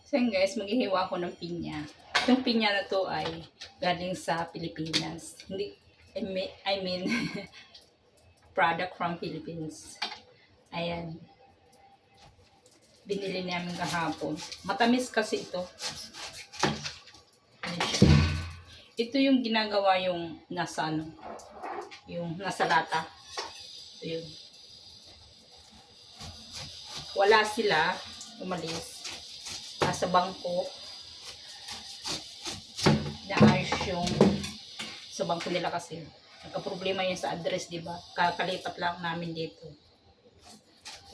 So yun guys, maghihiwa ako ng pinya. Itong pinya na to ay galing sa Pilipinas. Hindi, I mean product from Philippines. Ayan. Binili namin kahapon. Matamis kasi ito. Ayan siya. Ito yung ginagawa yung nasa ano, yung nasa lata. Ito yun. Wala sila, umalis. Nasa bangko. Naayos yung sa bangko nila kasi. Nagka-problema yun sa address, diba? Kakalipat lang namin dito.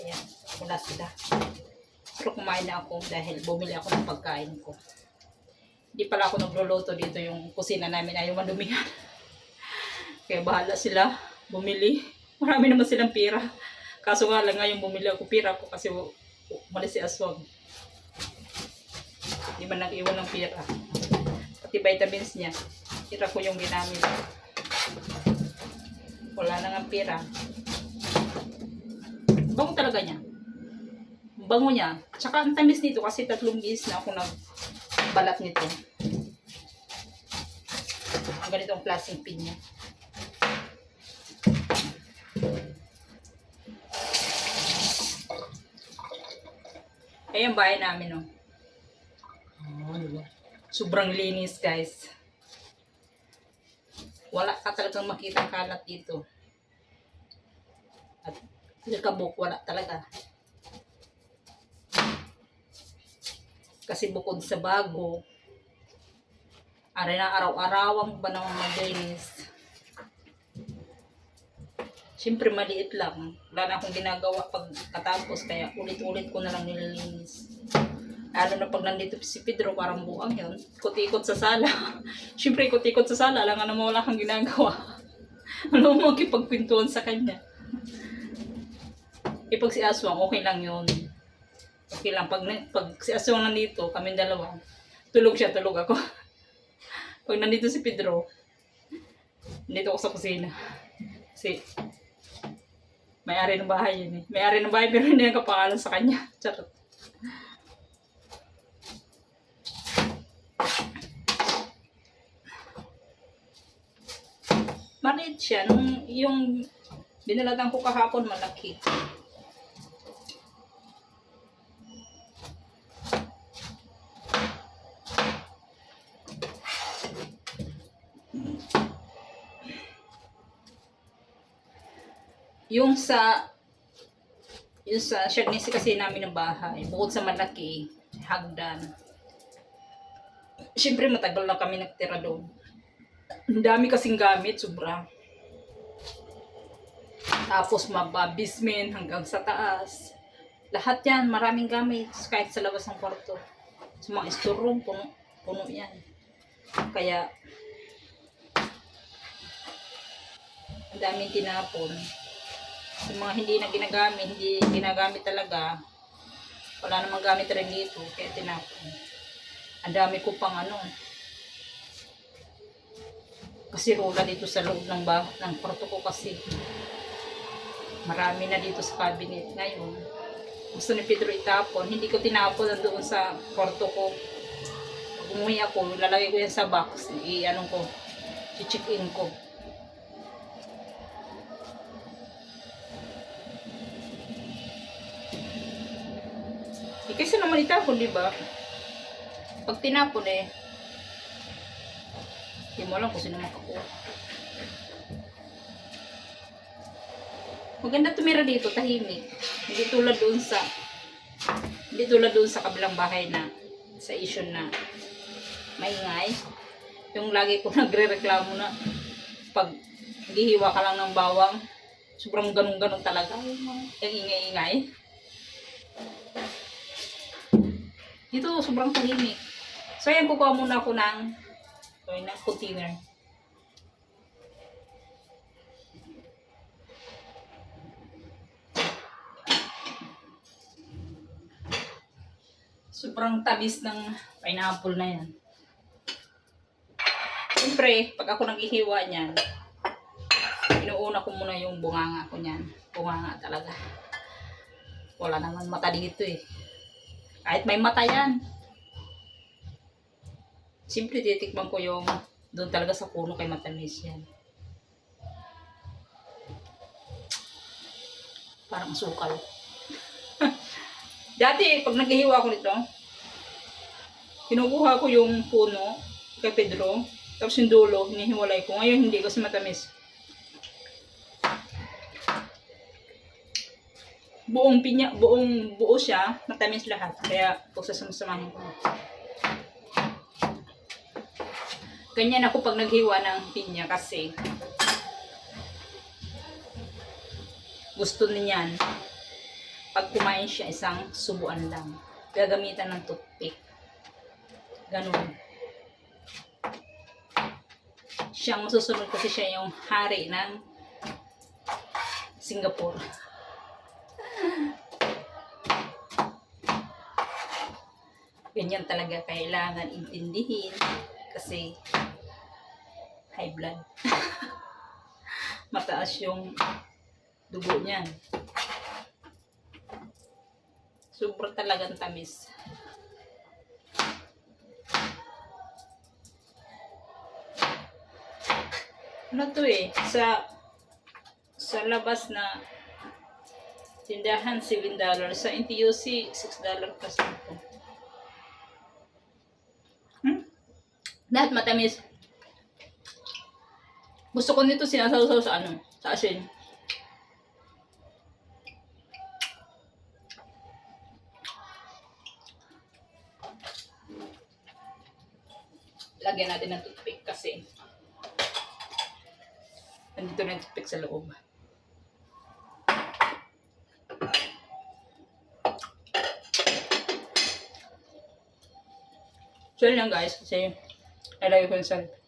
Ayan, wala sila. Pero kumain na ako dahil bumili ako ng pagkain ko. Hindi pala ako nagluluto dito, yung kusina namin ayaw madumihan. Kaya bahala sila bumili. Marami naman silang pera. Kaso nga lang ngayon bumili ako pera ko kasi umalis si Aswang. Hindi man nag-iwan ng pera. Pati vitamins niya. Pera ko yung ginamit. Wala na nga pera. Bango talaga niya. Bango niya. Tsaka ang tamis nito kasi 3 beses na ako nagbalat nito. Ang ganitong klaseng pinya. Ayan bahay namin, oh. Oh, diba? Sobrang linis, guys. Wala ka talagang makitang kalat dito. At kabuk, wala talaga. Kasi bukod sa bago, aray na araw-arawang ba naman maglinis. Siyempre maliit lang. Wala na akong ginagawa pag katapos, kaya ulit-ulit ko na lang nililinis. Lalo na pag nandito si Pedro, parang buang yun. Ikot-ikot sa sala. Siyempre ikot-ikot sa sala, lang naman wala kang ginagawa. Ano mo makipagpintuan sa kanya. Pag si Aswang, okay lang yun. Okay lang. Pag si Aswang nandito, kami dalawa, tulog siya, tulog ako. Pag nandito si Pedro, nandito ako sa kusina. Kasi, may-ari ng bahay yun eh. May-ari ng bahay pero hindi nakapangalan sa kanya. Charot. Maliit siya. Yung binalatan ko kahapon, malaki. Yung sa Shagnesi kasi namin ng bahay, bukod sa malaki, hagdan. Siyempre matagal na kami nagtira doon. Ang dami kasing gamit, sobra. Tapos mababismen hanggang sa taas. Lahat yan, maraming gamit, kahit sa labas ng kwarto. Sa mga storeroom, puno yan. Kaya, ang daming tinapon. Yung mga hindi na ginagamit talaga, wala namang gamit rin dito, kaya tinapon. Ang dami ko pang kasi rula dito sa loob ng kwarto ko kasi. Marami na dito sa cabinet ngayon. Gusto ni Pedro itapon, hindi ko tinapon doon sa kwarto ko. Pag umuwi ako, lalagay ko yan sa box, i-check-in ko. Kasi naman itapon, di ba? Pag tinapon hindi mo alam kung sino makakuha. Maganda tumira dito, tahimik. Hindi tulad doon sa kabilang bahay na sa issue na maingay. Yung lagi ko nagre-reklamo na pag gihiwa ka lang ng bawang, sobrang ganun-ganun talaga. Yung ingay-ingay. Dito, sobrang tahimik. So, ayan, kukuha muna ako ng container. Sobrang tabis ng pineapple na yan. Siyempre, pag ako naghihiwa niyan, inuuna ko muna yung bunganga ko niyan. Bunganga talaga. Wala naman mata dito eh. Kahit may mata yan, Siyempre, titikman ko yung doon talaga sa puno kay matamis yan. Parang sukal. Dati, pag naghihiwa ko nito, kinukuha ko yung puno kay Pedro, tapos yung dulo, hinihiwalay ko. Ngayon hindi kasi matamis. Buo siya, matamis lahat. Kaya, pagsasama-samahin ko. Ganyan ako pag naghiwa ng pinya kasi gusto niyan pag kumain siya isang subuan lang. Gagamitan ng toothpick. Ganun. Siyang masusunod kasi siya yung hari ng Singapore. Ganyan talaga kailangan intindihin kasi high blood. Mataas yung dugo niyan. Sobra talagang tamis. Ano to eh, sa labas na tindahan $7, sa NTUC $6 kasi ito. Lahat matamis. Gusto ko nito sinasawsaw sa ano, sa asin. Lagyan natin ng toothpick kasi nandito na yung toothpick sa loob. So yun lang guys, kasi nalagay ko yung salt.